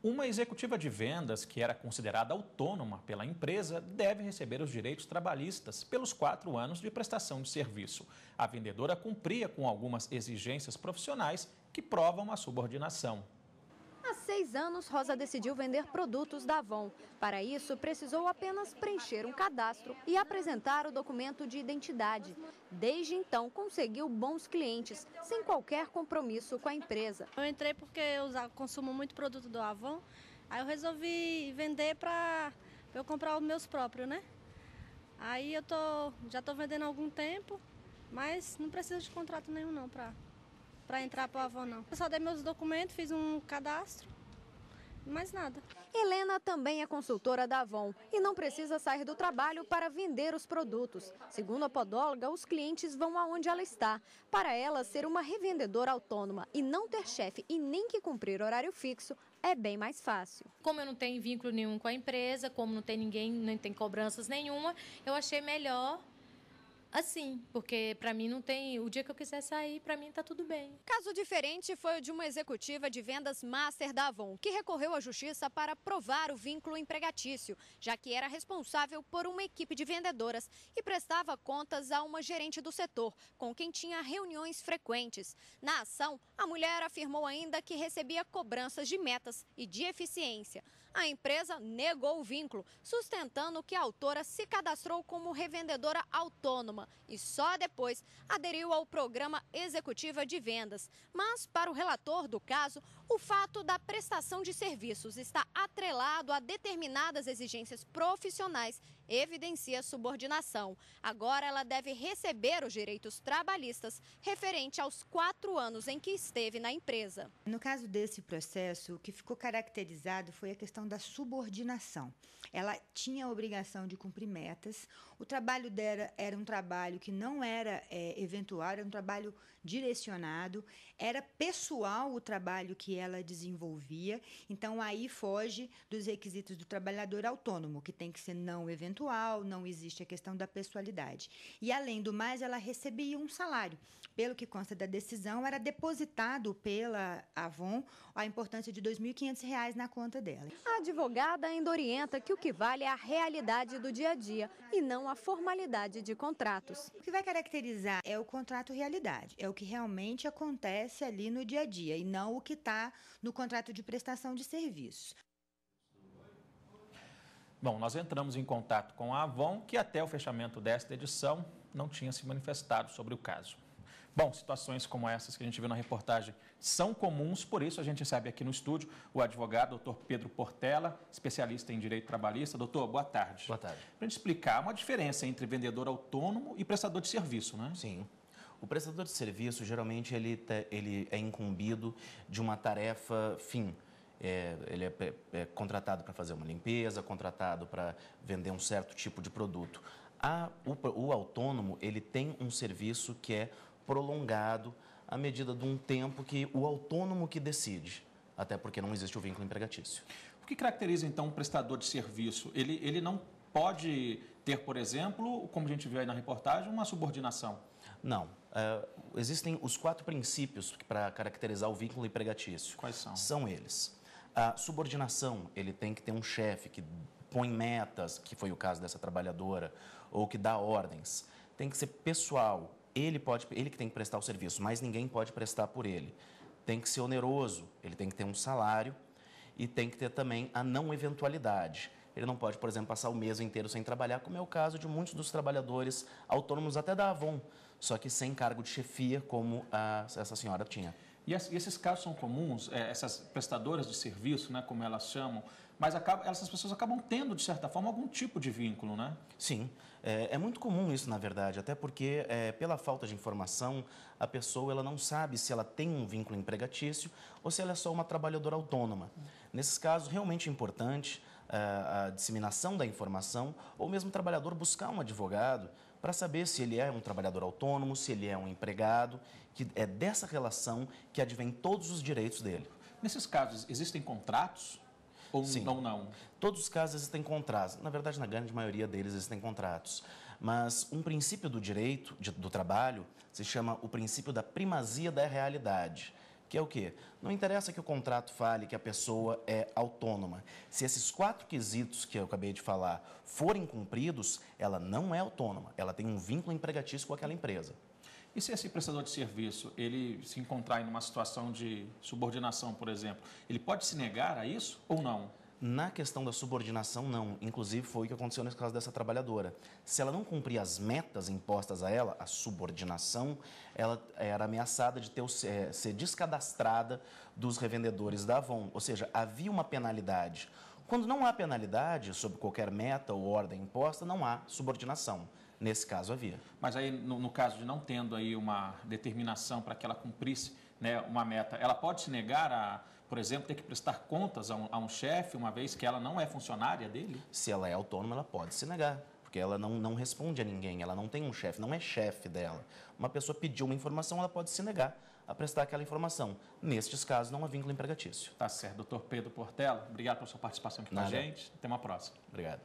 Uma executiva de vendas que era considerada autônoma pela empresa deve receber os direitos trabalhistas pelos 4 anos de prestação de serviço. A vendedora cumpria com algumas exigências profissionais que provam a subordinação. Há 6 anos, Rosa decidiu vender produtos da Avon. Para isso, precisou apenas preencher um cadastro e apresentar o documento de identidade. Desde então, conseguiu bons clientes, sem qualquer compromisso com a empresa. Eu entrei porque eu consumo muito produto do Avon, aí eu resolvi vender para eu comprar os meus próprios, né? Aí já estou vendendo há algum tempo, mas não preciso de contrato nenhum não para entrar para o Avon, não. Eu só dei meus documentos, fiz um cadastro, mais nada. Helena também é consultora da Avon e não precisa sair do trabalho para vender os produtos. Segundo a podóloga, os clientes vão aonde ela está. Para ela, ser uma revendedora autônoma e não ter chefe e nem que cumprir horário fixo é bem mais fácil. Como eu não tenho vínculo nenhum com a empresa, como não tem ninguém, não tem cobranças nenhuma, eu achei melhor assim, porque para mim não tem, o dia que eu quiser sair, para mim tá tudo bem. Caso diferente foi o de uma executiva de vendas master da Avon, que recorreu à justiça para provar o vínculo empregatício, já que era responsável por uma equipe de vendedoras e prestava contas a uma gerente do setor, com quem tinha reuniões frequentes. Na ação, a mulher afirmou ainda que recebia cobranças de metas e de eficiência. A empresa negou o vínculo, sustentando que a autora se cadastrou como revendedora autônoma e só depois aderiu ao programa Executiva de Vendas. Mas, para o relator do caso, o fato da prestação de serviços estar atrelado a determinadas exigências profissionais evidencia subordinação. Agora ela deve receber os direitos trabalhistas referente aos 4 anos em que esteve na empresa. No caso desse processo, o que ficou caracterizado foi a questão da subordinação. Ela tinha a obrigação de cumprir metas, o trabalho dela era um trabalho que não era eventual, era um trabalho direcionado, era pessoal o trabalho que ela desenvolvia, então aí foge dos requisitos do trabalhador autônomo, que tem que ser não eventual, não existe a questão da pessoalidade. E, além do mais, ela recebia um salário. Pelo que consta da decisão, era depositado pela Avon a importância de R$ 2.500 na conta dela. A advogada ainda orienta que o que vale é a realidade do dia a dia e não a formalidade de contratos. O que vai caracterizar é o contrato realidade, é o que realmente acontece ali no dia a dia e não o que está no contrato de prestação de serviços. Bom, nós entramos em contato com a Avon, que até o fechamento desta edição não tinha se manifestado sobre o caso. Bom, situações como essas que a gente viu na reportagem são comuns, por isso a gente recebe aqui no estúdio o advogado doutor Pedro Portela, especialista em direito trabalhista. Doutor, boa tarde. Boa tarde. Para a gente explicar uma diferença entre vendedor autônomo e prestador de serviço, né? Sim. O prestador de serviço, geralmente, ele é incumbido de uma tarefa fim. Ele é contratado para fazer uma limpeza, contratado para vender um certo tipo de produto. O autônomo, ele tem um serviço que é prolongado à medida de um tempo que o autônomo que decide, até porque não existe o vínculo empregatício. O que caracteriza, então, um prestador de serviço? Ele não pode ter, por exemplo, como a gente viu aí na reportagem, uma subordinação? Não. Existem os 4 princípios para caracterizar o vínculo empregatício. Quais são? São eles. A subordinação, ele tem que ter um chefe que põe metas, que foi o caso dessa trabalhadora, ou que dá ordens. Tem que ser pessoal, ele que tem que prestar o serviço, mas ninguém pode prestar por ele. Tem que ser oneroso, ele tem que ter um salário e tem que ter também a não eventualidade. Ele não pode, por exemplo, passar o mês inteiro sem trabalhar, como é o caso de muitos dos trabalhadores autônomos, até da Avon, só que sem cargo de chefia, como essa senhora tinha. E esses casos são comuns, essas prestadoras de serviço, né, como elas chamam, mas essas pessoas acabam tendo, de certa forma, algum tipo de vínculo, né? Sim, é muito comum isso, na verdade, até porque, pela falta de informação, a pessoa ela não sabe se ela tem um vínculo empregatício ou se ela é só uma trabalhadora autônoma. Nesses casos, realmente é importante a disseminação da informação ou mesmo o trabalhador buscar um advogado para saber se ele é um trabalhador autônomo, se ele é um empregado, que é dessa relação que advém todos os direitos dele. Nesses casos, existem contratos ou Sim. não? Todos os casos existem contratos. Na verdade, na grande maioria deles existem contratos. Mas um princípio do direito do trabalho se chama o princípio da primazia da realidade. que é o quê? Não interessa que o contrato fale que a pessoa é autônoma. Se esses 4 quesitos que eu acabei de falar forem cumpridos, ela não é autônoma, ela tem um vínculo empregatício com aquela empresa. E se esse prestador de serviço, ele se encontrar em uma situação de subordinação, por exemplo, ele pode se negar a isso ou não? Na questão da subordinação, não. Inclusive, foi o que aconteceu nesse caso dessa trabalhadora. Se ela não cumprir as metas impostas a ela, a subordinação, ela era ameaçada de ser descadastrada dos revendedores da Avon. Ou seja, havia uma penalidade. Quando não há penalidade sobre qualquer meta ou ordem imposta, não há subordinação. Nesse caso, havia. Mas aí, no caso de não tendo aí uma determinação para que ela cumprisse, né, uma meta, ela pode se negar a, por exemplo, ter que prestar contas a um chefe, uma vez que ela não é funcionária dele? Se ela é autônoma, ela pode se negar, porque ela não responde a ninguém, ela não tem um chefe, não é chefe dela. Uma pessoa pediu uma informação, ela pode se negar a prestar aquela informação. Nestes casos, não há vínculo empregatício. Tá certo. Doutor Pedro Portela, obrigado pela sua participação aqui com a gente. Até uma próxima. Obrigado.